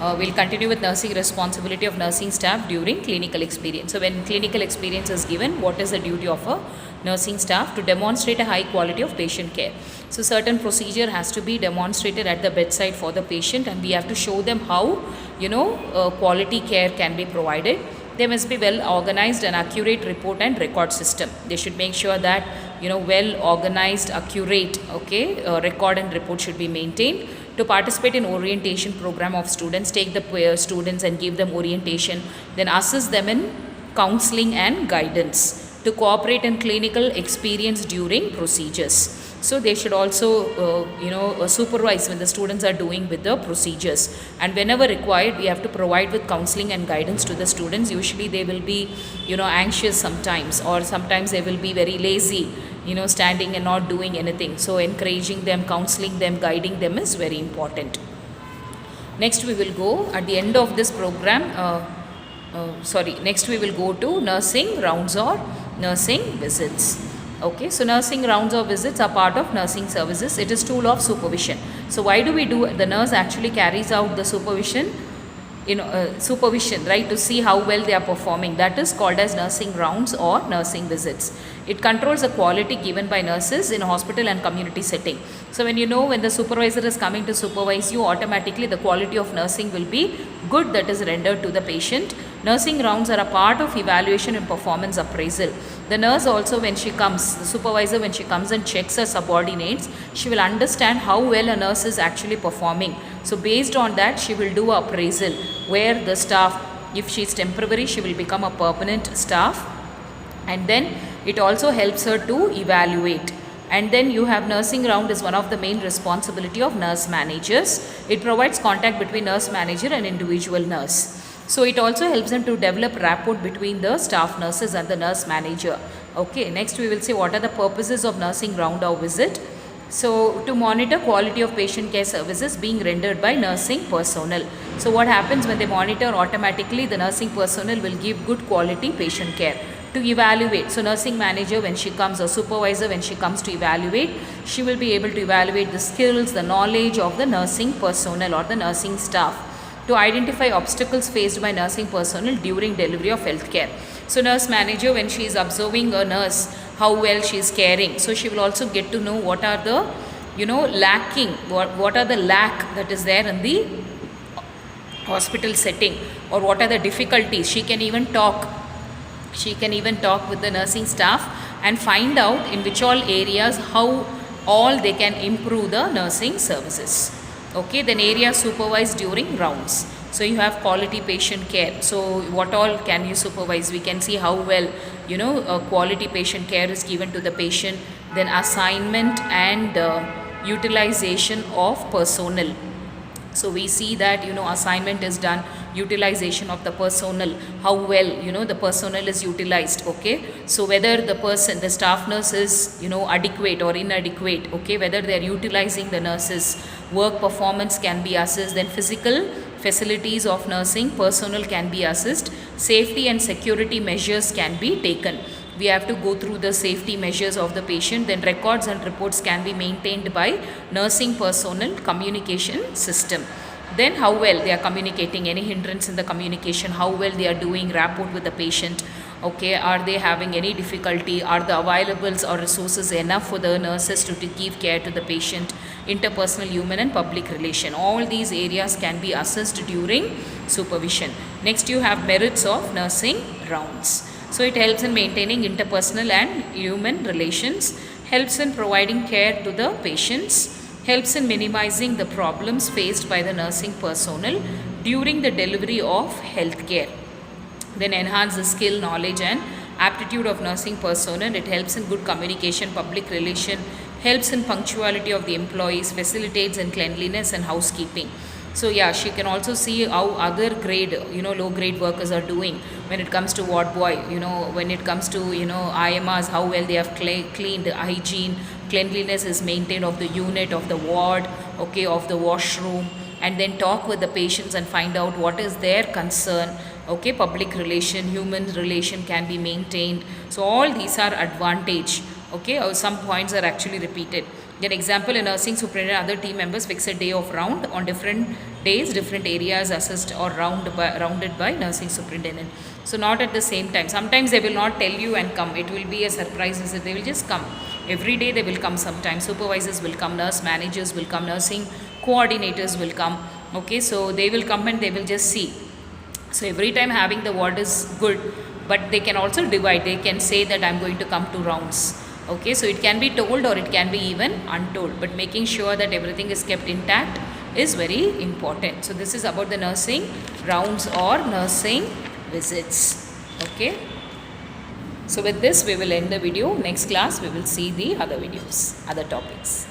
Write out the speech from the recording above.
we'll continue with nursing responsibility of nursing staff during clinical experience. So when clinical experience is given, what is the duty of a nursing staff? To demonstrate a high quality of patient care. So certain procedure has to be demonstrated at the bedside for the patient, and we have to show them how quality care can be provided. There must be well organized and accurate report and record system. They should make sure that well organized, accurate record and report should be maintained. To participate in orientation program of students, take the students and give them orientation, then assist them in counseling and guidance. To cooperate in clinical experience during procedures. So they should also supervise when the students are doing with the procedures, and whenever required we have to provide with counseling and guidance to the students. Usually they will be anxious sometimes, or sometimes they will be very lazy, standing and not doing anything. So encouraging them, counseling them, guiding them is very important. Next we will go at the end of this program. Next we will go to nursing rounds or nursing visits. Okay, so nursing rounds or visits are part of nursing services. It is tool of supervision. So why do we do? The nurse actually carries out the supervision, right, to see how well they are performing. That is called as nursing rounds or nursing visits. It controls the quality given by nurses in hospital and community setting. So when when the supervisor is coming to supervise you, automatically the quality of nursing will be good that is rendered to the patient. Nursing rounds are a part of evaluation and performance appraisal. The nurse also, when she comes, the supervisor, when she comes and checks her subordinates, she will understand how well a nurse is actually performing. So based on that, she will do appraisal where the staff, if she is temporary, she will become a permanent staff, and then it also helps her to evaluate. And then you have nursing round is one of the main responsibility of nurse managers. It provides contact between nurse manager and individual nurse. So it also helps them to develop rapport between the staff nurses and the nurse manager. Okay, next we will see what are the purposes of nursing round or visit. So to monitor quality of patient care services being rendered by nursing personnel. So what happens when they monitor, automatically the nursing personnel will give good quality patient care. To evaluate, so nursing manager, when she comes, or supervisor, when she comes to evaluate, she will be able to evaluate the skills, the knowledge of the nursing personnel or the nursing staff. To identify obstacles faced by nursing personnel during delivery of health care. So nurse manager, when she is observing a nurse, how well she is caring, so she will also get to know what are the lacking, what are the lack that is there in the hospital setting, or what are the difficulties. She can even talk with the nursing staff and find out in which all areas how all they can improve the nursing services. Okay, then area supervised during rounds. So you have quality patient care. So what all can you supervise? We can see how well quality patient care is given to the patient. Then assignment and utilization of personnel. So we see that assignment is done, utilization of the personnel, how well the personnel is utilized. Okay, so whether the staff nurse is adequate or inadequate, okay, whether they are utilizing the nurses, work performance can be assessed. Then physical facilities of nursing personnel can be assessed, safety and security measures can be taken. We have to go through the safety measures of the patient. Then records and reports can be maintained by nursing personnel communication system. Then how well they are communicating, any hindrance in the communication, how well they are doing rapport with the patient. Okay, are they having any difficulty, are the availables or resources enough for the nurses to give care to the patient, interpersonal, human and public relation. All these areas can be assessed during supervision. Next you have merits of nursing rounds. So it helps in maintaining interpersonal and human relations, helps in providing care to the patients, helps in minimizing the problems faced by the nursing personnel during the delivery of health care. Then enhance the skill, knowledge and aptitude of nursing personnel. It helps in good communication, public relation, helps in punctuality of the employees, facilitates in cleanliness and housekeeping. So yeah, she can also see how other grade, low grade workers are doing when it comes to ward boy, when it comes to, IMRs, how well they have cleaned, hygiene, cleanliness is maintained of the unit, of the ward, okay, of the washroom, and then talk with the patients and find out what is their concern. Okay, public relation, human relation can be maintained. So all these are advantage. Okay, or some points are actually repeated. Then example, a nursing superintendent and other team members fix a day of round on different days different areas assessed or rounded by nursing superintendent. So not at the same time. Sometimes they will not tell you and come. It will be a surprise visit. They will just come. Every day they will come sometimes. Supervisors will come, nurse managers will come, nursing coordinators will come. Okay, so they will come and they will just see. So every time having the ward is good, but they can also divide. They can say that I'm going to come to rounds. Okay, so it can be told or it can be even untold, but making sure that everything is kept intact is very important. So this is about the nursing rounds or nursing visits. Okay. So with this we will end the video. Next class we will see the other videos, other topics.